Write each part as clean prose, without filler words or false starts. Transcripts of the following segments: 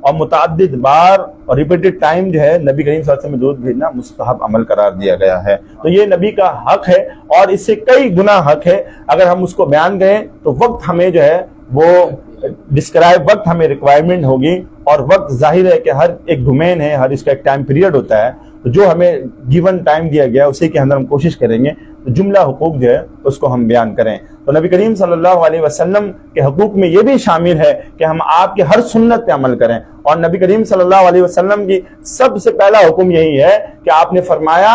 اور متعدد بار اور ریپیٹڈ ٹائم جو ہے نبی کریم صلی اللہ علیہ وسلم میں درود بھیجنا مستحب عمل قرار دیا گیا ہے. تو یہ نبی کا حق ہے اور اس سے کئی گنا حق ہے. اگر ہم اس کو بیان کریں تو وقت ہمیں جو ہے وہ ڈسکرائب، وقت ہمیں ریکوائرمنٹ ہوگی، اور وقت ظاہر ہے کہ ہر ایک ڈومین ہے، ہر اس کا ایک ٹائم پیریڈ ہوتا ہے. تو جو ہمیں گیون ٹائم دیا گیا اسی کے اندر ہم کوشش کریں گے تو جملہ حقوق جو ہے اس کو ہم بیان کریں. تو نبی کریم صلی اللہ علیہ وسلم کے حقوق میں یہ بھی شامل ہے کہ ہم آپ کے ہر سنت پہ عمل کریں. اور نبی کریم صلی اللہ علیہ وسلم کی سب سے پہلا حکم یہی ہے کہ آپ نے فرمایا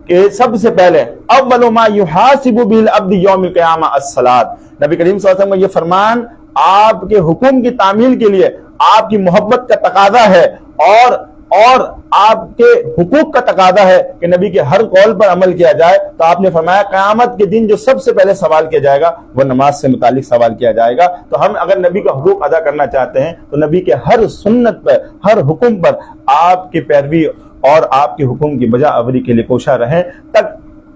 کہ سب سے پہلے اول ما یحاسب به العبد یوم القیامہ الصلاۃ. نبی کریم صلی اللہ علیہ وسلم کا یہ فرمان آپ کے حکم کی تعمیل کے لیے آپ کی محبت کا تقاضا ہے اور آپ کے حقوق کا تقاضا ہے کہ نبی کے ہر قول پر عمل کیا جائے. تو آپ نے فرمایا قیامت کے دن جو سب سے پہلے سوال کیا جائے گا وہ نماز سے متعلق سوال کیا جائے گا. تو ہم اگر نبی کا حقوق ادا کرنا چاہتے ہیں تو نبی کے ہر سنت پر، ہر حکم پر آپ کی پیروی اور آپ کے حکم کی بجا آوری کے لیے کوشاں رہیں، تک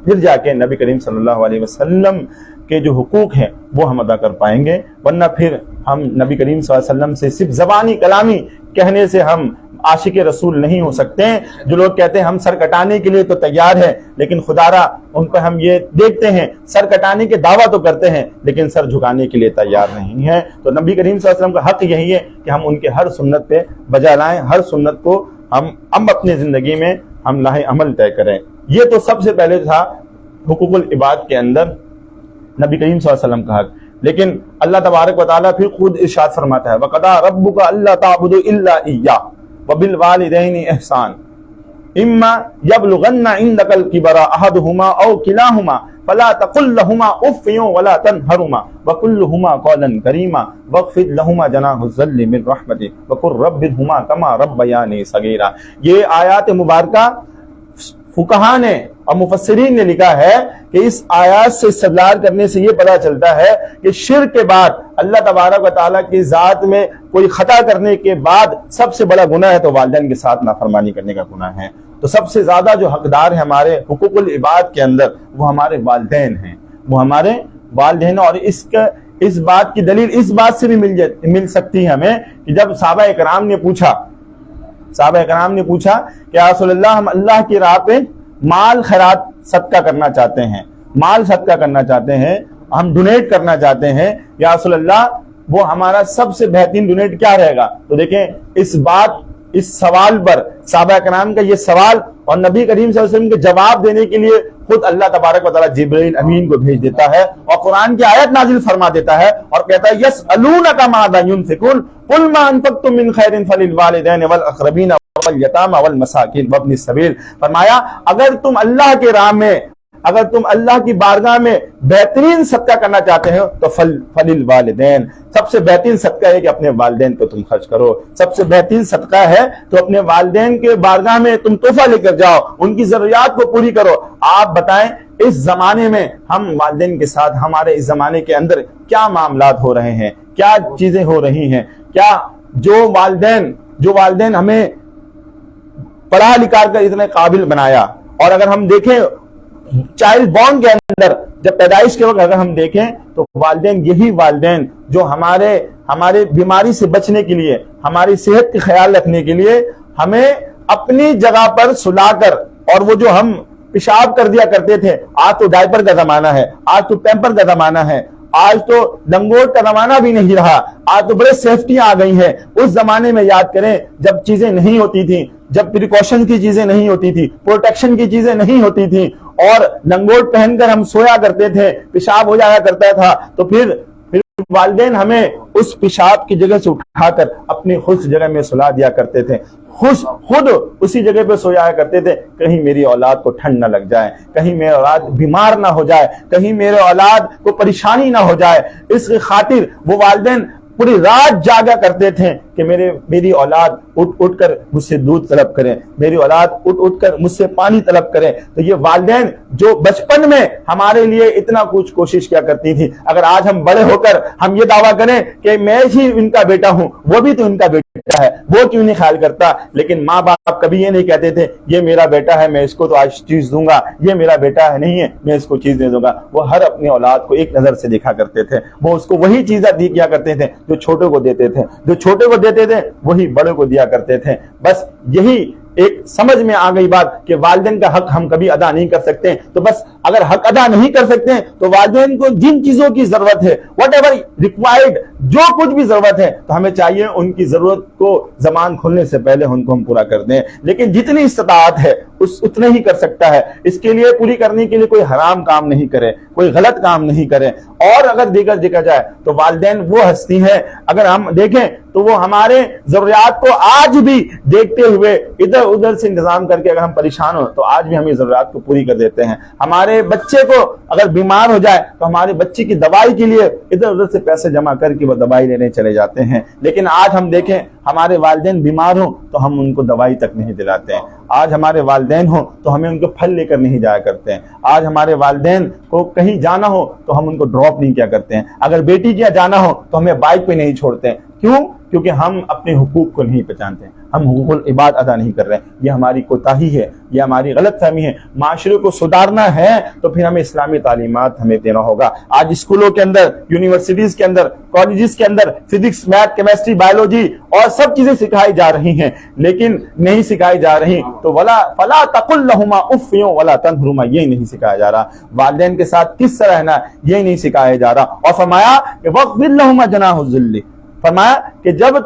پھر جا کے نبی کریم صلی اللہ علیہ وسلم کے جو حقوق ہیں وہ ہم ادا کر پائیں گے. ورنہ پھر ہم نبی کریم صلی اللہ علیہ وسلم سے صرف زبانی کلامی کہنے سے ہم عاشق رسول نہیں ہو سکتے ہیں. جو لوگ کہتے ہیں ہم سر کٹانے کے لیے تو تیار ہیں، لیکن خدا را ان پہ ہم یہ دیکھتے ہیں سر کٹانے کے دعویٰ تو کرتے ہیں لیکن سر جھکانے کے لیے تیار نہیں ہیں. تو نبی کریم صلی اللہ علیہ وسلم کا حق یہی ہے کہ ہم ان کے ہر سنت پہ بجا لائیں، ہر سنت کو ہم اپنی زندگی میں ہم لاہ عمل طے کریں. یہ تو سب سے پہلے تھا حقوق العباد کے اندر نبی کریم صلی اللہ علیہ وسلم کا حق. لیکن اللہ تبارک و تعالیٰ پھر خود ارشاد فرماتا ہے وَقَضَىٰ رَبُّكَ أَلَّا تَعْبُدُوا إِلَّا إِيَّاهُ وَبِالْوَالِدَيْنِ إِحْسَانًا إِمَّا يَبْلُغَنَّ عِندَكَ الْكِبَرَ أَحَدُهُمَا أَوْ كِلَاهُمَا فَلَا تَقُل لَّهُمَا أُفٍّ وَلَا تَنْهَرْهُمَا وَقُل لَّهُمَا قَوْلًا كَرِيمًا وَاخْفِضْ لَهُمَا جَنَاحَ الذِّلِّ مِن رَّحْمَتِكَ وَقُل رَّبِّ ارْحَمْهُمَا كَمَا رَبَّيَانِي صَغِيرًا. یہ آیات مبارکہ فقہاء نے اور مفسرین نے لکھا ہے کہ اس آیات سے استدلال کرنے سے یہ پتہ چلتا ہے کہ شرک کے بعد اللہ تبارک و تعالیٰ کی ذات میں کوئی خطا کرنے کے بعد سب سے بڑا گناہ ہے تو والدین کے ساتھ نافرمانی کرنے کا گناہ ہے. تو سب سے زیادہ جو حقدار ہیں ہمارے حقوق العباد کے اندر وہ ہمارے والدین ہیں، وہ ہمارے والدین. اور اس بات کی دلیل اس بات سے بھی مل سکتی ہے ہمیں کہ جب صحابہ اکرام نے پوچھا کہ یا رسول اللہ ہم اللہ کی راہ پہ مال خیرات صدقہ کرنا چاہتے ہیں، ہم ڈونیٹ کرنا چاہتے ہیں، یا رسول اللہ وہ ہمارا سب سے بہترین ڈونیٹ کیا رہے گا؟ تو دیکھیں اس سوال پر صحابہ کرام کا یہ سوال اور نبی کریم صلی اللہ علیہ وسلم کے جواب دینے کے لیے خود اللہ تبارک و تعالیٰ جبرائیل امین کو بھیج دیتا ہے اور قرآن کی آیت نازل فرما دیتا ہے اور کہتا ہے یسألونک ماذا ينفقون قل ما انفقتم من خیر فللوالدین والاقربین والیتامى والمساکین وابن السبیل. فرمایا اگر تم اللہ کی بارگاہ میں بہترین صدقہ کرنا چاہتے ہو تو فللوالدین، سب سے بہترین صدقہ ہے کہ اپنے والدین کو تم خرچ کرو. سب سے بہترین صدقہ ہے تو اپنے والدین کے بارگاہ میں تم تحفہ لے کر جاؤ، ان کی ضروریات کو پوری کرو. آپ بتائیں اس زمانے میں ہم والدین کے ساتھ ہمارے اس زمانے کے اندر کیا معاملات ہو رہے ہیں، کیا چیزیں ہو رہی ہیں؟ کیا جو والدین ہمیں پڑھا لکھا کر اتنے قابل بنایا، اور اگر ہم دیکھیں چائلڈ بورن کے اندر جب پیدائش کے وقت اگر ہم دیکھیں تو یہی والدین جو ہمارے بیماری سے بچنے کے لیے، ہماری صحت کا خیال رکھنے کے لیے ہمیں اپنی جگہ پر سلا کر، اور وہ جو ہم پیشاب کر دیا کرتے تھے، آج تو ڈائپر کا زمانہ ہے، آج تو پیمپر کا زمانہ ہے، آج تو لنگوٹ کا زمانہ بھی نہیں رہا، آج تو بڑے سیفٹیاں آ گئی ہیں. اس زمانے میں یاد کریں جب چیزیں نہیں ہوتی تھیں، جب پریکاشن کی چیزیں نہیں ہوتی تھی، پروٹیکشن کی چیزیں نہیں ہوتی تھی، اور لنگوٹ پہن کر ہم سویا کرتے تھے، پیشاب ہو جایا کرتا تھا، تو پھر والدین ہمیں اس پیشاب کی جگہ سے اٹھا کر اپنی خود جگہ میں سلا دیا کرتے تھے، خود اسی جگہ پہ سویا کرتے تھے. کہیں میری اولاد کو ٹھنڈ نہ لگ جائے، کہیں میری اولاد بیمار نہ ہو جائے، کہیں میرے اولاد کو پریشانی نہ ہو جائے. اس کی خاطر وہ والدین پوری رات جاگا کرتے تھے کہ میری اولاد اٹھ کر مجھ سے دودھ طلب کریں، میری اولاد اٹھ کر مجھ سے پانی طلب کریں. تو یہ والدین جو بچپن میں ہمارے لیے اتنا کچھ کوشش کیا کرتی تھی، اگر آج ہم بڑے ہو کر ہم یہ دعویٰ کریں کہ میں ہی ان کا بیٹا ہوں، وہ بھی تو ان کا بیٹا بیٹا ہے وہ کیوں نہیں خیال کرتا؟ لیکن ماں باپ کبھی یہ نہیں کہتے تھے یہ میرا بیٹا ہے میں اس کو تو آج چیز دوں گا، یہ میرا بیٹا ہے نہیں ہے میں اس کو چیز دے دوں گا۔ وہ ہر اپنی اولاد کو ایک نظر سے دیکھا کرتے تھے، وہ اس کو وہی چیزیں دیا کرتے تھے جو چھوٹے کو دیتے تھے، جو چھوٹے کو دیتے تھے وہی بڑے کو دیا کرتے تھے۔ بس یہی ایک سمجھ میں آ گئی بات کہ والدین کا حق ہم کبھی ادا نہیں کر سکتے، تو بس اگر حق ادا نہیں کر سکتے تو والدین کو جن چیزوں کی ضرورت ہے واٹ ایور ریکوائرڈ، جو کچھ بھی ضرورت ہے تو ہمیں چاہیے ان کی ضرورت کو زبان کھلنے سے پہلے ان کو ہم پورا کر دیں، لیکن جتنی استطاعت ہے اتنے ہی کر سکتا ہے۔ اس کے لیے پوری کرنے کے لیے کوئی حرام کام نہیں کرے، کوئی غلط کام نہیں کرے۔ اور اگر دیگر دیکھا جائے تو والدین وہ ہستی ہے، اگر ہم دیکھیں تو وہ ہمارے ضروریات کو آج بھی دیکھتے ہوئے ادھر ادھر سے انتظام کر کے اگر ہم پریشان ہوں تو آج بھی ہمیں ضروریات کو پوری کر دیتے ہیں۔ ہمارے بچے کو اگر بیمار ہو جائے تو ہمارے بچے کی دوائی کے لیے ادھر ادھر سے پیسے جمع کر کے وہ دوائی لینے چلے جاتے ہیں، لیکن آج ہم دیکھیں ہمارے والدین بیمار ہوں تو ہم ان کو دوائی تک نہیں دلاتے ہیں۔ آج ہمارے والدین ہوں تو ہمیں ان کو پھل لے کر نہیں جایا کرتے ہیں۔ آج ہمارے والدین کو کہیں جانا ہو تو ہم ان کو ڈراپ نہیں کیا کرتے ہیں۔ اگر بیٹی کیا جانا ہو تو ہمیں بائک پہ نہیں چھوڑتے ہیں۔ کیوں؟ کیونکہ ہم اپنے حقوق کو نہیں پہچانتے، ہم حقوق العباد ادا نہیں کر رہے ہیں۔ یہ ہماری کوتاہی ہے، یہ ہماری غلط فہمی ہے۔ معاشرے کو سدھارنا ہے تو پھر ہمیں اسلامی تعلیمات ہمیں دینا ہوگا۔ آج اسکولوں کے اندر، یونیورسٹیز کے اندر، کالجز کے اندر فزکس، میتھ، کیمسٹری، بایولوجی اور سب چیزیں سکھائی جا رہی ہیں، لیکن نہیں سکھائی جا رہی تو فلا تقل لهما اف ولا تنهرهما، یہ نہیں سکھایا جا رہا۔ والدین کے ساتھ کس طرح رہنا یہ نہیں سکھایا جا رہا۔ اور فرمایا کہ وَاخْفِضْ لَهُمَا جَنَاحَ الذِّلِّ، فرمایا کہ جب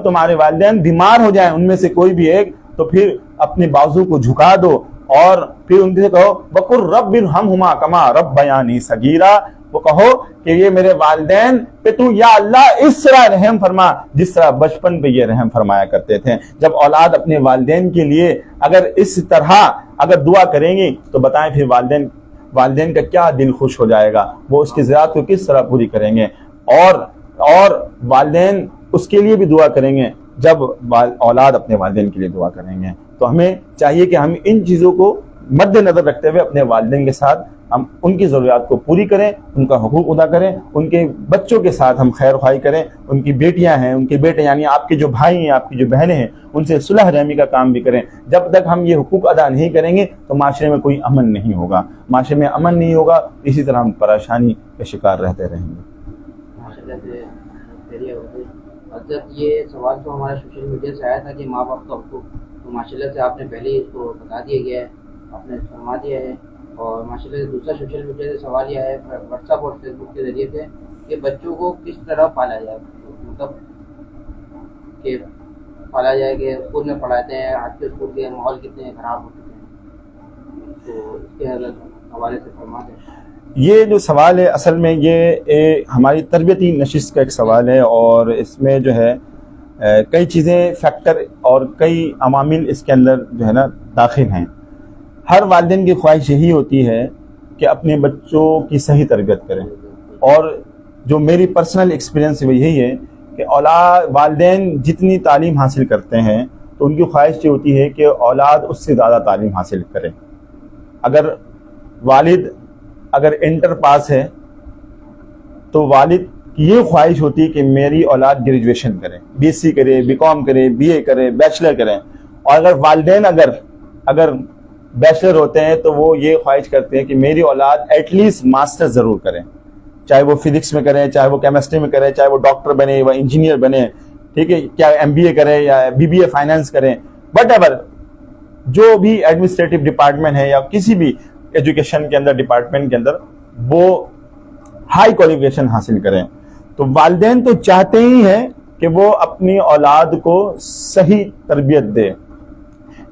تمہارے والدین بیمار ہو جائیں ان میں سے کوئی بھی ایک تو پھر اپنے بازو کو جھکا دو اور پھر ان سے کہو وَقُلْ رَبِّ ارْحَمْهُمَا كَمَا رَبَّيَانِي صَغِيرًا، وہ کہو کہ یہ میرے والدین پہ تو یا اللہ اس طرح رحم فرما جس طرح بچپن پہ یہ رحم فرمایا کرتے تھے۔ جب اولاد اپنے والدین کے لیے اگر اس طرح اگر دعا کریں گی تو بتائیں پھر والدین کا کیا دل خوش ہو جائے گا، وہ اس کی ضروریات کو کس طرح پوری کریں گے۔ اور والدین اس کے لیے بھی دعا کریں گے جب اولاد اپنے والدین کے لیے دعا کریں گے۔ تو ہمیں چاہیے کہ ہم ان چیزوں کو مد نظر رکھتے ہوئے اپنے والدین کے ساتھ ہم ان کی ضروریات کو پوری کریں، ان کا حقوق ادا کریں، ان کے بچوں کے ساتھ ہم خیر خواہی کریں، ان کی بیٹیاں ہیں، ان کے بیٹے یعنی آپ کے جو بھائی ہیں، آپ کی جو بہنیں ہیں، ان سے صلح رحمی کا کام بھی کریں۔ جب تک ہم یہ حقوق ادا نہیں کریں گے تو معاشرے میں کوئی امن نہیں ہوگا، معاشرے میں امن نہیں ہوگا، اسی طرح ہم پریشانی کا شکار رہتے رہیں گے۔ حضرت یہ سوال تو ہمارا سوشل میڈیا سے آیا تھا کہ ماں باپ کا حقوق، تو ماشاء اللہ سے آپ نے پہلے اس کو بتا دیا گیا ہے، آپ نے فرما دیا ہے۔ اور ماشاء اللہ سے دوسرا سوشل میڈیا سے سوال یہ ہے واٹس ایپ اور فیس بک کے ذریعے سے کہ بچوں کو کس طرح پالا جائے، مطلب کہ پالا جائے کہ اسکول میں پڑھاتے ہیں، آج کے اسکول کے ماحول کتنے خراب ہو چکے ہیں، تو اس کے حوالے سے فرما دیں۔ یہ جو سوال ہے اصل میں یہ ہماری تربیتی نشست کا ایک سوال ہے، اور اس میں جو ہے کئی چیزیں فیکٹر اور کئی عوامل اس کے اندر جو ہے نا داخل ہیں۔ ہر والدین کی خواہش یہی ہوتی ہے کہ اپنے بچوں کی صحیح تربیت کریں، اور جو میری پرسنل ایکسپیرینس وہ یہی ہے کہ والدین جتنی تعلیم حاصل کرتے ہیں تو ان کی خواہش یہ ہوتی ہے کہ اولاد اس سے زیادہ تعلیم حاصل کرے۔ اگر والد انٹر پاس ہے تو والد کی یہ خواہش ہوتی ہے کہ میری اولاد گریجویشن کرے، بی ایس سی کرے، بی کام کرے، بی اے کرے، بیچلر کریں۔ اور اگر والدین اگر بیچلر ہوتے ہیں تو وہ یہ خواہش کرتے ہیں کہ میری اولاد ایٹ لیسٹ ماسٹر ضرور کریں، چاہے وہ فزکس میں کریں، چاہے وہ کیمسٹری میں کریں، چاہے وہ ڈاکٹر بنے، وہ انجینئر بنے، ٹھیک ہے، کیا ایم بی اے کریں یا بی بی اے فائنانس کریں، وٹ ایور جو بھی ایڈمنسٹریٹو ڈپارٹمنٹ ہے یا کسی بھی ایجوکیشن کے اندر ڈپارٹمنٹ کے اندر وہ ہائی کوالیفیکیشن حاصل کریں۔ تو والدین تو چاہتے ہی ہیں کہ وہ اپنی اولاد کو صحیح تربیت دے،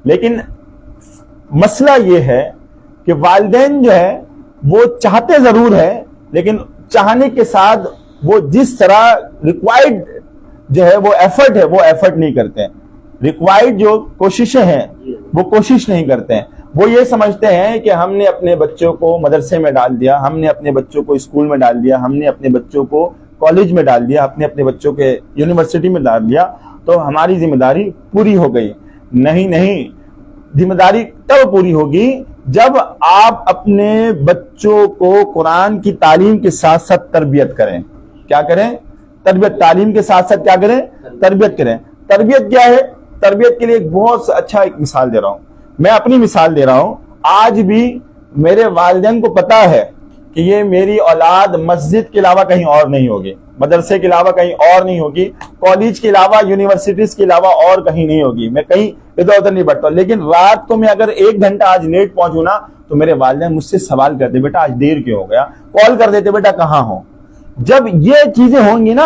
لیکن مسئلہ یہ ہے کہ والدین جو ہے وہ چاہتے ضرور ہے، لیکن چاہنے کے ساتھ وہ جس طرح ریکوائرڈ جو ہے وہ ایفرٹ نہیں کرتے ہیں، ریکوائرڈ جو کوششیں ہیں وہ کوشش نہیں کرتے ہیں۔ وہ یہ سمجھتے ہیں کہ ہم نے اپنے بچوں کو مدرسے میں ڈال دیا، ہم نے اپنے بچوں کو اسکول میں ڈال دیا، ہم نے اپنے بچوں کو کالج میں ڈال دیا، اپنے بچوں کے یونیورسٹی میں ڈال دیا تو ہماری ذمہ داری پوری ہو گئی۔ نہیں، ذمہ داری تب پوری ہوگی جب آپ اپنے بچوں کو قرآن کی تعلیم کے ساتھ ساتھ تربیت کریں۔ کیا کریں؟ تربیت تعلیم کے ساتھ ساتھ کیا کریں؟ تربیت کریں. تربیت کیا ہے؟ تربیت کے لیے ایک بہت اچھا ایک مثال دے رہا ہوں. میں اپنی مثال دے رہا ہوں. آج بھی میرے والدین کو پتا ہے کہ یہ میری اولاد مسجد کے علاوہ کہیں اور نہیں ہوگی, مدرسے کے علاوہ کہیں اور نہیں ہوگی, کالج کے علاوہ, یونیورسٹیز کے علاوہ اور کہیں نہیں ہوگی, میں کہیں ادھر ادھر نہیں بڑھتا. لیکن رات کو میں اگر 1 گھنٹہ آج لیٹ پہنچوں نا تو میرے والدین مجھ سے سوال کرتے, بیٹا آج دیر کیوں ہو گیا, کال کر دیتے, بیٹا کہاں ہو. جب یہ چیزیں ہوں گی نا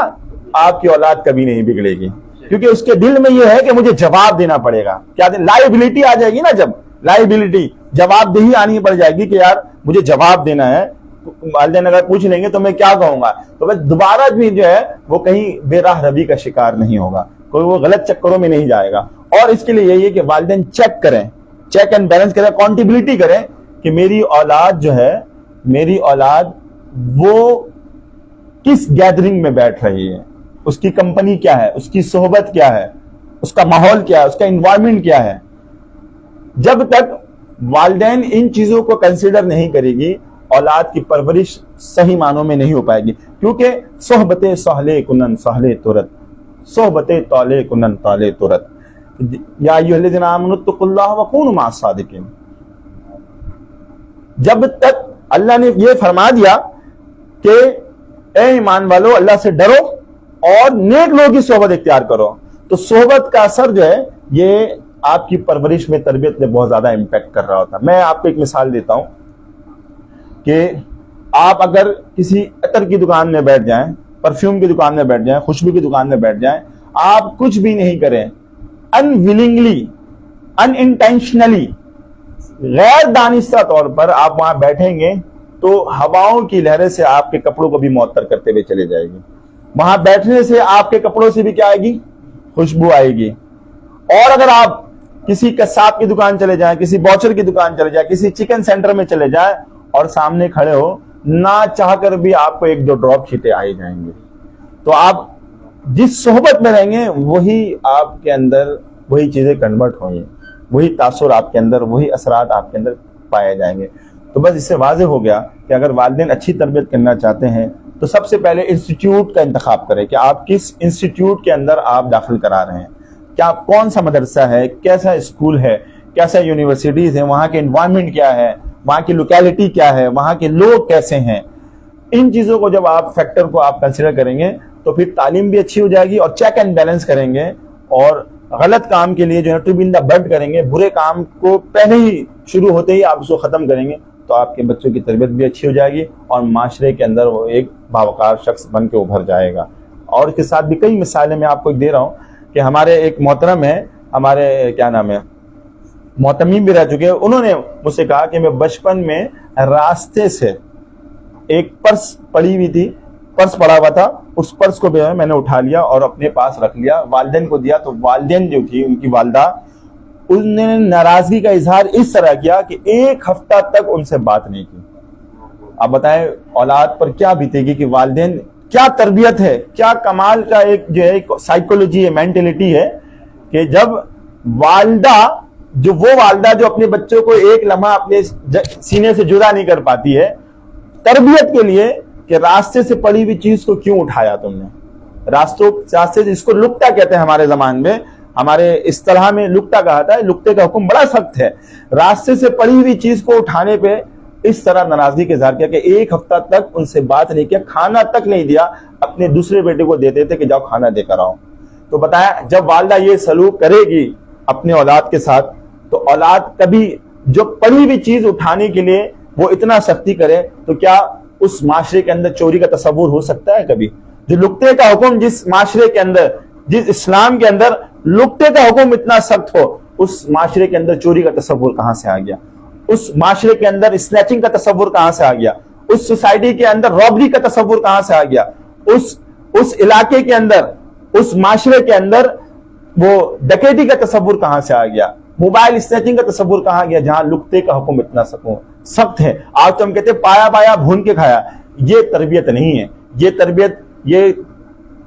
آپ کی اولاد کبھی نہیں بگڑے گی, کیونکہ اس کے دل میں یہ ہے کہ مجھے جواب دینا پڑے گا. کیا لائبلٹی آ جائے گی نا, جب لائبلٹی, جواب دہی آنی پڑ جائے گی کہ یار مجھے جواب دینا ہے. والدین اگر پوچھ لیں گے تو میں کیا کہوں گا, تو بس دوبارہ بھی جو ہے وہ کہیں بے راہ روی کا شکار نہیں ہوگا, کوئی وہ غلط چکروں میں نہیں جائے گا. اور اس کے لیے یہی ہے کہ والدین چیک کریں, چیک اینڈ بیلنس کریں, اکاؤنٹیبلٹی کریں کہ میری اولاد جو ہے, میری اولاد وہ کس گیدرنگ میں بیٹھ رہی ہے, اس کی کمپنی کیا ہے, اس کی صحبت کیا ہے, اس کا ماحول کیا ہے, اس کا انوائرمنٹ کیا ہے. جب تک والدین ان چیزوں کو کنسیڈر نہیں کرے گی اولاد کی پرورش صحیح معنوں میں نہیں ہو پائے گی. کیونکہ صحبت سہلے کنن سہلے ترت, صحبت طالے کنن طالے ترت. یا ایھا الذین آمنوا اتقوا اللہ وکونوا مع الصادقین. جب تک اللہ نے یہ فرما دیا کہ اے ایمان والو اللہ سے ڈرو اور نیک لوگوں کی صحبت اختیار کرو, تو صحبت کا اثر جو ہے یہ آپ کی پرورش میں, تربیت میں بہت زیادہ امپیکٹ کر رہا ہوتا ہے. میں آپ کو ایک مثال دیتا ہوں کہ آپ اگر کسی عطر کی دکان میں بیٹھ جائیں, پرفیوم کی دکان میں بیٹھ جائیں, خوشبو کی دکان میں بیٹھ جائیں, آپ کچھ بھی نہیں کریں, انویلنگلی, ان انٹینشنلی, غیر دانستہ طور پر آپ وہاں بیٹھیں گے تو ہواؤں کی لہریں سے آپ کے کپڑوں کو بھی معطر کرتے ہوئے چلے جائے گی. وہاں بیٹھنے سے آپ کے کپڑوں سے بھی کیا آئے گی؟ خوشبو آئے گی. اور اگر آپ کسی قصاب کی دکان چلے جائیں, کسی باچر کی دکان چلے جائیں, کسی چکن سینٹر میں چلے جائیں اور سامنے کھڑے ہو, نہ چاہ کر بھی آپ کو 1-2 ڈراپ چھینٹے آئے جائیں گے. تو آپ جس صحبت میں رہیں گے وہی آپ کے اندر وہی چیزیں کنورٹ ہوں گی, وہی تاثر آپ کے اندر, وہی اثرات آپ کے اندر پائے جائیں گے. تو بس اس سے واضح ہو گیا کہ اگر والدین اچھی تربیت کرنا چاہتے ہیں تو سب سے پہلے انسٹیٹیوٹ کا انتخاب کریں کہ آپ کس انسٹیٹیوٹ کے اندر آپ داخل کرا رہے ہیں, کیا کون سا مدرسہ ہے, کیسا اسکول ہے, کیسا یونیورسٹیز ہیں, وہاں کے انوائرمنٹ کیا ہے, وہاں کی لوکیلٹی کیا ہے, وہاں کے لوگ کیسے ہیں. ان چیزوں کو جب آپ فیکٹر کو آپ کنسیڈر کریں گے تو پھر تعلیم بھی اچھی ہو جائے گی, اور چیک اینڈ بیلنس کریں گے, اور غلط کام کے لیے جو ہے ٹو ان دا بڈ کریں گے, برے کام کو پہلے ہی شروع ہوتے ہی آپ اس کو ختم کریں گے, تو آپ کے بچوں کی تربیت بھی اچھی ہو جائے گی اور معاشرے کے اندر وہ ایک باوقار شخص بن کے ابھر جائے گا. اور اس کے ساتھ بھی کئی مثالیں میں آپ کو دے رہا ہوں کہ ہمارے ایک محترم ہیں, ہمارے کیا نام ہے, محتمین بھی رہ چکے ہیں, انہوں نے مجھ سے کہا کہ میں بچپن میں راستے سے ایک پرس پڑی ہوئی تھی, پرس پڑا ہوا تھا, اس پرس کو میں نے اٹھا لیا اور اپنے پاس رکھ لیا, والدین کو دیا, تو والدین جو تھی ان کی والدہ, ان نے ناراضگی کا اظہار اس طرح کیا کہ 1 ہفتہ تک ان سے بات نہیں کی. آپ بتائیں اولاد پر کیا بیتے گی کہ والدین کیا تربیت ہے, کیا کمال کا ایک جو ہے سائیکولوجی ہے, مینٹلٹی ہے کہ جب والدہ جو اپنے بچوں کو 1 لمحہ اپنے سینے سے جدا نہیں کر پاتی ہے تربیت کے لیے کہ راستے سے پڑی ہوئی چیز کو کیوں اٹھایا تم نے. راستے سے, اس کو لقطہ کہتے ہیں ہمارے زمان میں, ہمارے اصطلاح میں لقطہ کہا تھا. لقطے کا حکم بڑا سخت ہے. راستے سے پڑی ہوئی چیز کو اٹھانے پہ اس طرح ناراضگی کا اظہار کیا کہ 1 ہفتہ تک ان سے بات نہیں کیا, کھانا تک نہیں دیا, اپنے دوسرے بیٹے کو دیتے تھے کہ جاؤ کھانا دے کر آؤ. تو بتایا جب والدہ یہ سلوک کرے گی اپنے اولاد کے ساتھ تو اولاد کبھی جو پڑی ہوئی چیز اٹھانے کے لیے وہ اتنا سختی کرے تو کیا اس معاشرے کے اندر چوری کا تصور ہو سکتا ہے کبھی؟ جو لقطے کا حکم جس معاشرے کے اندر, جس اسلام کے اندر لقطے کا حکم اتنا سخت ہو, اس معاشرے کے اندر چوری کا تصور کہاں سے آ گیا؟ اس معاشرے کے اندر اسنیچنگ کا تصور کہاں سے آ گیا؟ اس سوسائٹی کے اندر رابری کا تصور کہاں سے آ گیا؟ اس علاقے کے اندر, اس معاشرے کے اندر وہ ڈکیتی کا تصور کہاں سے آ گیا؟ موبائل اسنیچنگ کا تصور کہاں گیا جہاں لقطے کا حکم اتنا سخت ہے؟ آج تو ہم کہتے ہیں پایا پایا بھون کے کھایا. یہ تربیت نہیں ہے, یہ تربیت یہ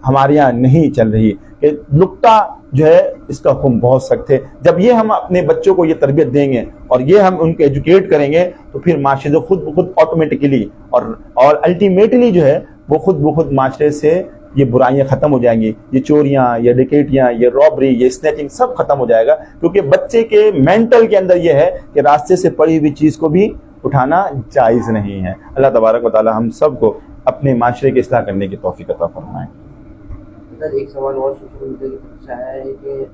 ہمارے یہاں نہیں چل رہی کہ لقطہ جو ہے اس کا حکم بہت سخت ہے. جب یہ ہم اپنے بچوں کو یہ تربیت دیں گے اور یہ ہم ان کو ایجوکیٹ کریں گے تو پھر معاشرے خود بخود آٹومیٹکلی اور الٹیمیٹلی جو ہے وہ خود بخود معاشرے سے یہ برائیاں ختم ہو جائیں گی، یہ چوریاں، یہ ڈکیٹیاں، یہ رابری، یہ اسنیچنگ سب ختم ہو جائے گا، کیونکہ بچے کے مینٹل کے اندر یہ ہے کہ راستے سے پڑی ہوئی چیز کو بھی اٹھانا جائز نہیں ہے۔ اللہ تبارک و تعالی ہم سب کو اپنے معاشرے کی اصلاح کرنے کی توفیق عطا فرمائے۔ ایک سوال اور سوشل میڈیا کی طرف سے آیا ہے کہ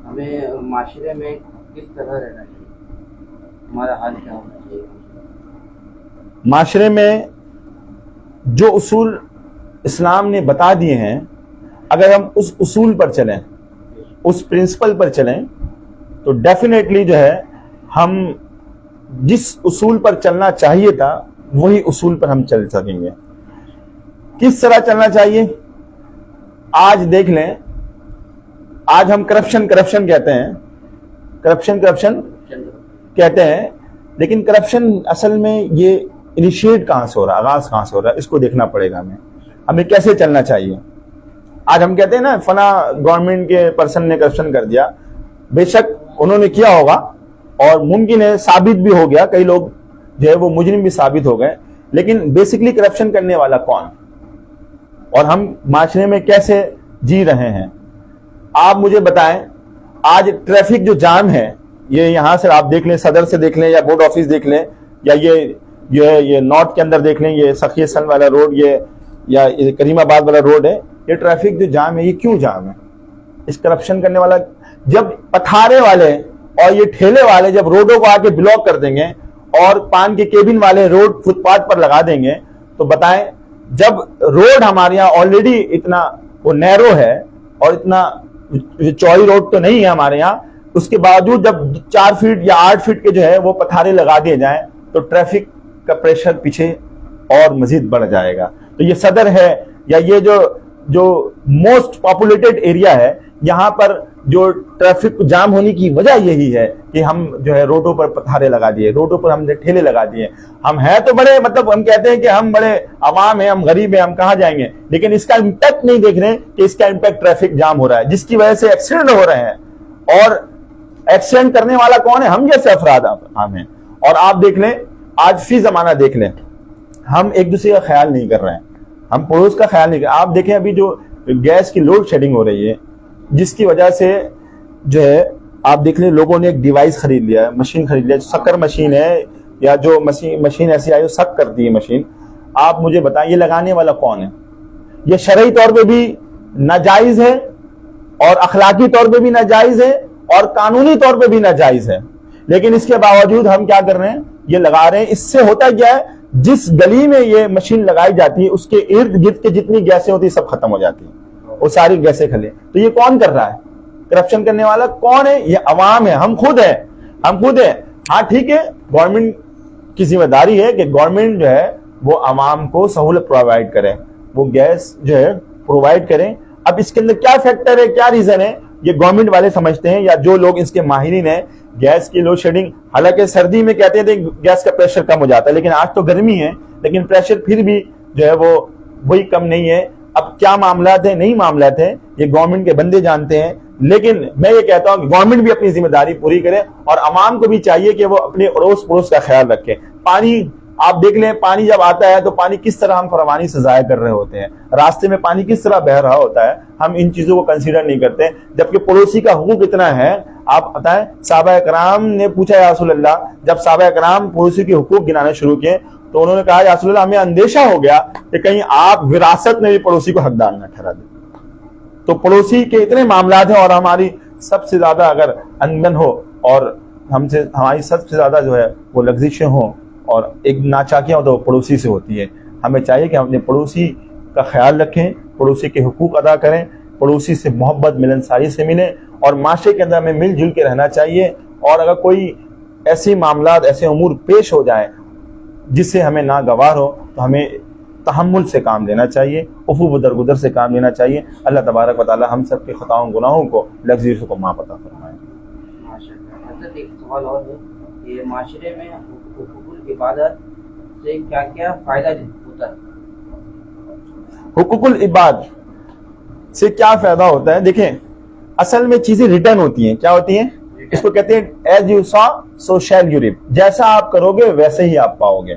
ہمیں معاشرے میں کس طرح رہنا چاہیے، ہمارا حال کیا ہونا چاہیے؟ معاشرے میں جو اصول اسلام نے بتا دیے ہیں، اگر ہم اس اصول پر چلیں، اس پرنسپل پر چلیں، تو ڈیفینیٹلی جو ہے ہم جس اصول پر چلنا چاہیے تھا وہی اصول پر ہم چل سکیں گے۔ کس طرح چلنا چاہیے؟ آج دیکھ لیں، آج ہم کرپشن کہتے ہیں، کرپشن کہتے ہیں، لیکن کرپشن اصل میں یہ انیشیٹ کہاں سے ہو رہا ہے، آغاز کہاں سے ہو رہا ہے، اس کو دیکھنا پڑے گا ہمیں کیسے چلنا چاہیے۔ آج ہم کہتے ہیں نا فلاں گورنمنٹ کے پرسن نے کرپشن کر دیا، بے شک انہوں نے کیا ہوگا اور ممکن ہے ثابت بھی ہو گیا، کئی لوگ جو ہے وہ مجرم بھی ثابت ہو گئے، لیکن بیسکلی کرپشن کرنے والا کون، اور ہم معاشرے میں کیسے جی رہے ہیں؟ آپ مجھے بتائیں، آج ٹریفک جو جام ہے، یہ یہاں سے آپ دیکھ لیں، صدر سے دیکھ لیں یا بورڈ آفس دیکھ لیں، یا یہ نارتھ کے اندر دیکھ لیں، یہ سخی حسن والا روڈ، یا کریم آباد والا روڈ ہے، یہ ٹریفک جو جام ہے یہ کیوں جام ہے؟ اس کرپشن کرنے والا، جب پتھارے والے اور یہ ٹھیلے والے جب روڈوں کو آ کے بلاک کر دیں گے اور پان کے کیبن والے روڈ فٹ پاتھ پر لگا دیں گے، تو بتائیں، جب روڈ ہمارے یہاں آلریڈی اتنا وہ نیرو ہے اور اتنا چوڑی روڈ تو نہیں ہے ہمارے یہاں، اس کے باوجود جب 4 فٹ یا 8 فٹ کے جو ہے وہ پتھارے لگا دیے جائیں تو ٹریفک کا پریشر پیچھے اور مزید بڑھ جائے گا۔ تو یہ صدر ہے یا یہ جو موسٹ پاپولیٹڈ ایریا ہے، یہاں پر جو ٹریفک جام ہونے کی وجہ یہی ہے کہ ہم جو ہے روڈوں پر پتھارے لگا دیے، روڈوں پر ہم نے ٹھیلے لگا دیے۔ ہم ہیں تو بڑے، مطلب ہم کہتے ہیں کہ ہم بڑے عوام ہیں، ہم غریب ہیں، ہم کہاں جائیں گے، لیکن اس کا امپیکٹ نہیں دیکھ رہے کہ اس کا امپیکٹ ٹریفک جام ہو رہا ہے، جس کی وجہ سے ایکسیڈنٹ ہو رہے ہیں، اور ایکسیڈنٹ کرنے والا کون ہے؟ ہم جیسے افراد عام ہیں۔ اور آپ دیکھ لیں، آج فی زمانہ دیکھ لیں، ہم ایک دوسرے کا خیال نہیں کر رہے ہیں، ہم پڑوس کا خیال نہیں کر رہے۔ آپ دیکھیں ابھی جو گیس کی لوڈ شیڈنگ ہو رہی ہے، جس کی وجہ سے جو ہے آپ دیکھ لیں لوگوں نے ایک ڈیوائس خرید لیا ہے، مشین خرید لیا، سکر مشین ہے یا جو مشین ایسی آئی جو سک کرتی ہے مشین۔ آپ مجھے بتائیں یہ لگانے والا کون ہے؟ یہ شرعی طور پہ بھی ناجائز ہے اور اخلاقی طور پہ بھی ناجائز ہے اور قانونی طور پہ بھی ناجائز ہے، لیکن اس کے باوجود ہم کیا کر رہے ہیں؟ یہ لگا رہے ہیں۔ اس سے ہوتا کیا ہے؟ جس گلی میں یہ مشین لگائی جاتی ہے اس کے ارد گرد کے جتنی گیسیں ہوتی ہیں سب ختم ہو جاتی ہیں، وہ ساری گیسیں کھلے۔ تو یہ کون کر رہا ہے؟ کرپشن کرنے والا کون ہے؟ یہ عوام ہے، ہم خود ہیں۔ ہاں ٹھیک ہے، گورنمنٹ کی ذمہ داری ہے کہ گورنمنٹ جو ہے وہ عوام کو سہولت پرووائڈ کرے، وہ گیس جو ہے پرووائڈ کریں۔ اب اس کے اندر کیا فیکٹر ہے، کیا ریزن ہے، یہ گورنمنٹ والے سمجھتے ہیں یا جو لوگ اس کے ماہرین ہیں۔ گیس کی لوڈ شیڈنگ، حالانکہ سردی میں کہتے تھے گیس کا پریشر کم ہو جاتا ہے، لیکن آج تو گرمی ہے، لیکن پریشر پھر بھی جو ہے وہ وہی کم نہیں ہے۔ اب کیا معاملات ہیں، نہیں معاملات ہیں، یہ گورنمنٹ کے بندے جانتے ہیں، لیکن میں یہ کہتا ہوں کہ گورنمنٹ بھی اپنی ذمہ داری پوری کرے اور عوام کو بھی چاہیے کہ وہ اپنے اڑوس پڑوس کا خیال رکھے۔ پانی آپ دیکھ لیں، پانی جب آتا ہے تو پانی کس طرح ہم فراوانی سے ضائع کر رہے ہوتے ہیں، راستے میں پانی کس طرح بہہ رہا ہوتا ہے، ہم ان چیزوں کو کنسیڈر نہیں کرتے، جبکہ پڑوسی کا حقوق اتنا ہے۔ آپ بتائیں، صحابہ اکرام نے پوچھا یا رسول اللہ، جب صحابہ اکرام پڑوسی کے حقوق گنانے شروع کیے تو انہوں نے کہا یا رسول اللہ ہمیں اندیشہ ہو گیا کہ کہیں آپ وراثت میں بھی پڑوسی کو حقدار نہ ٹھہرا دیں۔ تو پڑوسی کے اتنے معاملات ہیں، اور ہماری سب سے زیادہ اگر انبن ہو اور ہماری سب سے زیادہ جو ہے وہ لغزشیں ہوں اور ایک ناچاکیاں ہو تو وہ پڑوسی سے ہوتی ہے۔ ہمیں چاہیے کہ ہم اپنے پڑوسی کا خیال رکھیں، پڑوسی کے حقوق ادا کریں، پڑوسی سے محبت ملنساری سے ملیں، اور معاشرے کے اندر ہمیں مل جل کے رہنا چاہیے۔ اور اگر کوئی ایسی معاملات، ایسے امور پیش ہو جائیں جس سے ہمیں ناگوار ہو تو ہمیں تحمل سے کام لینا چاہیے، عفو و درگزر سے کام لینا چاہیے۔ اللہ تبارک و تعالی ہم سب کے خطاؤں گناہوں کو لغزشوں کو معاف عطا فرمائے۔ ماشاءاللہ۔ ایک سوال اور ہے کہ معاشرے میں حقوق العبادت سے کیا کیا فائدہ ہوتا ہے؟ حقوق العباد سے کیا فائدہ ہوتا ہے؟ دیکھیں، اصل میں چیزیں ریٹرن ہوتی ہیں۔ کیا ہوتی ہیں؟ اس کو کہتے ہیں as you sow so shall you reap, جیسا آپ کرو گے ویسے ہی آپ پاؤ گے۔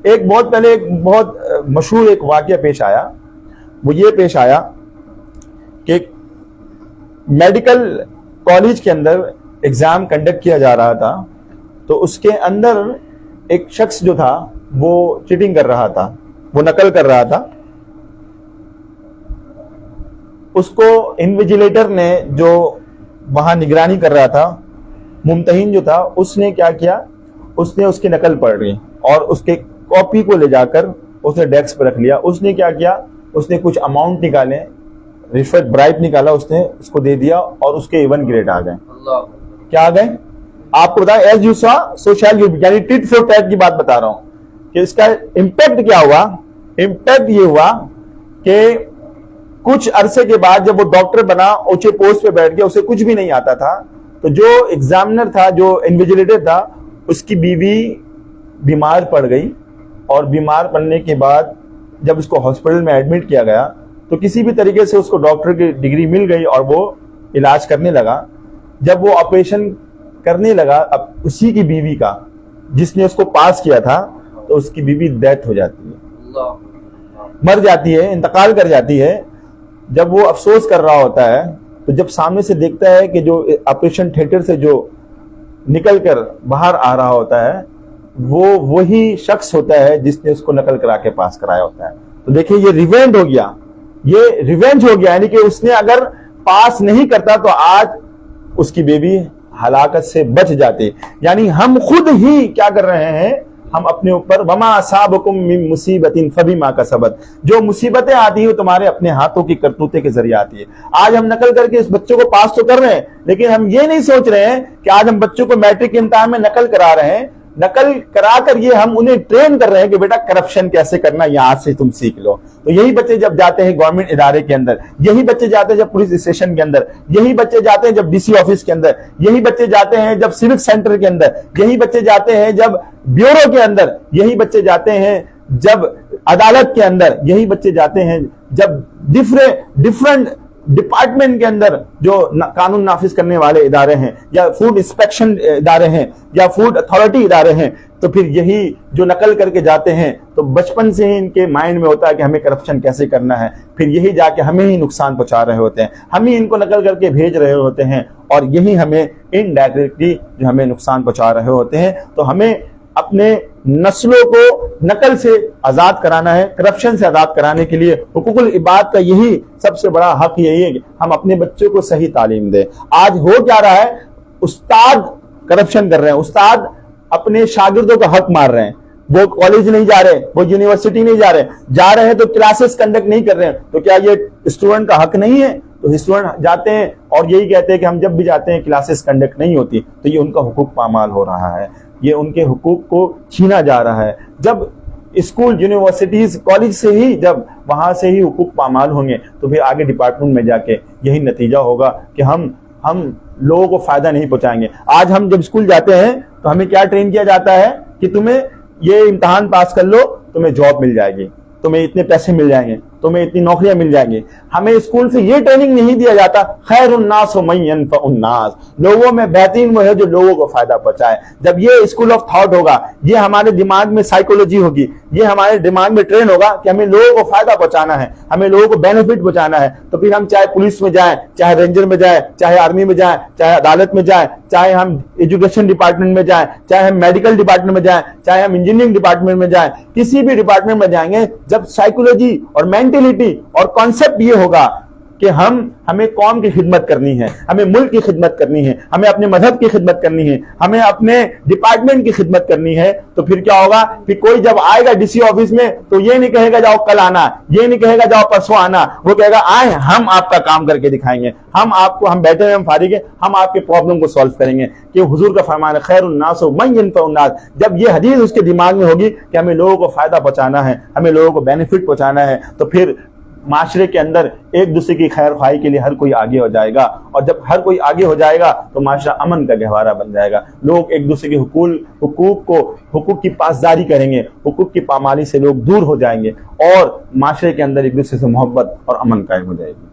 ایک بہت پہلے ایک بہت مشہور ایک واقعہ پیش آیا، وہ یہ پیش آیا کہ میڈیکل کالج کے اندر ایگزام کنڈکٹ کیا جا رہا تھا، تو اس کے اندر ایک شخص جو تھا وہ چیٹنگ کر رہا تھا، وہ نقل کر رہا تھا. اس کو انویجیلیٹر نے جو وہاں نگرانی کر رہا تھا، ممتحن جو تھا، اس نے کیا کیا، اس نے اس کی نقل پڑھ لی اور اس کے کاپی کو لے جا کر اس نے ڈیسک پہ رکھ لیا. اس نے کیا کیا، اس نے کچھ اماؤنٹ نکالے، رشوت برائب نکالا، اس نے اس کو دے دیا اور اس کے 1 گریڈ آ گئے. کیا آ گئے آپ کو بتائیں؟ ایز یو سا سو شیل یو بی، یعنی ٹٹ فور ٹیٹ کی بات بتا رہا ہوں کہ اس کا امپیکٹ کیا ہوا. امپیکٹ یہ ہوا کہ کچھ عرصے کے بعد جب وہ ڈاکٹر بنا، اونچے پوسٹ پہ بیٹھ گیا، اسے کچھ بھی نہیں آتا تھا، تو جو ایگزامنر تھا، جو انویجیلیٹر تھا، اس کی بیوی بیمار پڑ گئی، اور بیمار پڑنے کے بعد جب اس کو ہاسپٹل میں ایڈمٹ کیا گیا تو کسی بھی طریقے سے اس کو ڈاکٹر کی ڈگری مل گئی اور وہ علاج کرنے لگا. جب وہ آپریشن کرنے لگا اب اسی کی بیوی کا، جس نے اس کو پاس کیا تھا، تو اس کی بیوی ڈیتھ ہو جاتی ہے، مر جاتی ہے، انتقال کر جاتی ہے. جب وہ افسوس کر رہا ہوتا ہے تو جب سامنے سے دیکھتا ہے کہ جو آپریشن تھیٹر سے جو نکل کر باہر آ رہا ہوتا ہے وہ وہی شخص ہوتا ہے جس نے اس کو نقل کرا کے پاس کرایا ہوتا ہے. تو دیکھیں یہ ریونج ہو گیا، یہ ریونج ہو گیا، یعنی کہ اس نے اگر پاس نہیں کرتا تو آج اس کی بیوی ہلاکت سے بچ جاتی. یعنی ہم خود ہی کیا کر رہے ہیں، ہم اپنے اوپر وما اصابکم من مصیبت فبما کسبت، جو مصیبتیں آتی ہیں وہ تمہارے اپنے ہاتھوں کی کرتوتے کے ذریعے آتی ہے. آج ہم نقل کر کے اس بچوں کو پاس تو کر رہے ہیں، لیکن ہم یہ نہیں سوچ رہے ہیں کہ آج ہم بچوں کو میٹرک کے امتحان میں نقل کرا رہے ہیں، نقل کرا کر یہ ہم انہیں ٹرین کر رہے ہیں کہ بیٹا کرپشن کیسے کرنا یہاں سے تم سیکھ لو. تو یہی بچے جب جاتے ہیں گورنمنٹ ادارے کے اندر، یہی بچے جاتے ہیں جب پولیس اسٹیشن کے اندر، یہی بچے جاتے ہیں جب ڈی سی آفس کے اندر، یہی بچے جاتے ہیں جب سیوک سینٹر کے اندر، یہی بچے جاتے ہیں جب بیورو کے اندر، یہی بچے جاتے ہیں جب عدالت کے اندر، یہی بچے جاتے ہیں جب ڈفرنٹ ڈپارٹمنٹ کے اندر جو قانون نافذ کرنے والے ادارے ہیں، یا فوڈ انسپیکشن ادارے ہیں، یا فوڈ اتھارٹی ادارے ہیں. تو پھر یہی جو نقل کر کے جاتے ہیں تو بچپن سے ہی ان کے مائنڈ میں ہوتا ہے کہ ہمیں کرپشن کیسے کرنا ہے، پھر یہی جا کے ہمیں ہی نقصان پہنچا رہے ہوتے ہیں، ہم ہی ان کو نقل کر کے بھیج رہے ہوتے ہیں، اور یہی ہمیں انڈائریکٹلی جو ہمیں نقصان پہنچا رہے ہوتے ہیں. تو ہمیں اپنے نسلوں کو نقل سے آزاد کرانا ہے، کرپشن سے آزاد کرانے کے لیے حقوق العباد کا یہی سب سے بڑا حق یہی ہے کہ ہم اپنے بچوں کو صحیح تعلیم دیں. آج ہو کیا رہا ہے، استاد کرپشن کر رہے ہیں، استاد اپنے شاگردوں کا حق مار رہے ہیں. وہ کالج نہیں جا رہے، وہ یونیورسٹی نہیں جا رہے ہیں تو کلاسز کنڈکٹ نہیں کر رہے ہیں. تو کیا یہ اسٹوڈنٹ کا حق نہیں ہے؟ تو اسٹوڈنٹ جاتے ہیں اور یہی کہتے ہیں کہ ہم جب بھی جاتے ہیں کلاسز کنڈکٹ نہیں ہوتی، تو یہ ان کا حقوق پامال ہو رہا ہے، یہ ان کے حقوق کو چھینا جا رہا ہے. جب اسکول، یونیورسٹیز، کالج سے ہی جب وہاں سے ہی حقوق پامال ہوں گے تو پھر آگے ڈپارٹمنٹ میں جا کے یہی نتیجہ ہوگا کہ ہم لوگوں کو فائدہ نہیں پہنچائیں گے. آج ہم جب اسکول جاتے ہیں تو ہمیں کیا ٹرین کیا جاتا ہے کہ تمہیں یہ امتحان پاس کر لو، تمہیں جاب مل جائے گی، تمہیں اتنے پیسے مل جائیں گے، تمہیں اتنی نوکریاں مل جائیں گی. ہمیں اسکول سے یہ ٹریننگ نہیں دیا جاتا خیر الناس من ينفع الناس، لوگوں میں بہترین وہ ہے جو لوگوں کو فائدہ پہنچائے. جب یہ اسکول آف تھاٹ ہوگا، یہ ہمارے دماغ میں سائیکولوجی ہوگی، یہ ہمارے دماغ میں ٹرین ہوگا کہ ہمیں لوگوں کو فائدہ پہنچانا ہے، ہمیں لوگوں کو بینیفٹ پہنچانا ہے، تو پھر ہم چاہے پولیس میں جائیں، چاہے رینجر میں جائیں، چاہے آرمی میں جائیں، چاہے عدالت میں جائیں، چاہے ہم ایجوکیشن ڈپارٹمنٹ میں جائیں، چاہے ہم میڈیکل ڈپارٹمنٹ میں جائیں، چاہے ہم انجینئرنگ ڈپارٹمنٹ میں جائیں، کسی بھی ڈپارٹمنٹ میں جائیں گے، جب سائیکولوجی اور مینٹلٹی اور کانسیپٹ یہ ہوگا کہ ہمیں قوم کی خدمت کرنی ہے، ہمیں ملک کی خدمت کرنی ہے، ہمیں اپنے مذہب کی خدمت کرنی ہے، ہمیں اپنے ڈپارٹمنٹ کی خدمت کرنی ہے، تو پھر کیا ہوگا، پھر کوئی جب آئے گا ڈی سی آفس میں تو یہ نہیں کہے گا جاؤ کل آنا، یہ نہیں کہے گا جاؤ پرسوں آنا، وہ کہے گا آئیں ہم آپ کا کام کر کے دکھائیں گے، ہم بیٹھے ہوئے ہم فارغ ہیں، ہم آپ کے پرابلم کو سالو کریں گے. کہ حضور کا فرمان ہے خیر الناس من ينفع الناس. جب یہ حدیث اس کے دماغ میں ہوگی کہ ہمیں لوگوں کو فائدہ پہنچانا ہے، ہمیں لوگوں کو بینیفٹ پہنچانا ہے، تو پھر معاشرے کے اندر ایک دوسرے کی خیر خواہی کے لیے ہر کوئی آگے ہو جائے گا، اور جب ہر کوئی آگے ہو جائے گا تو معاشرہ امن کا گہوارہ بن جائے گا. لوگ ایک دوسرے کے حقوق کی پاسداری کریں گے، حقوق کی پامالی سے لوگ دور ہو جائیں گے، اور معاشرے کے اندر ایک دوسرے سے محبت اور امن قائم ہو جائے گی.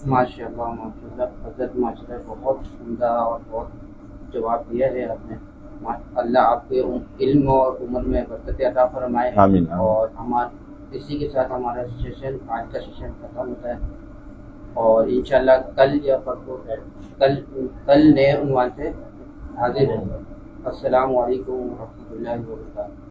ماشاءاللہ حضرت، ماشاءاللہ بہت عمدہ اور بہت جواب دیا ہے آپ نے. اللہ آپ کے علم اور عمر میں برکت عطا فرمائے. آمین. اور اسی کے ساتھ ہمارا سیشن آج کا سیشن ختم ہوتا ہے اور انشاءاللہ کل یا پرسوں کل نئے عنوان سے حاضر ہوں. السلام علیکم ورحمۃ اللہ وبرکاتہ.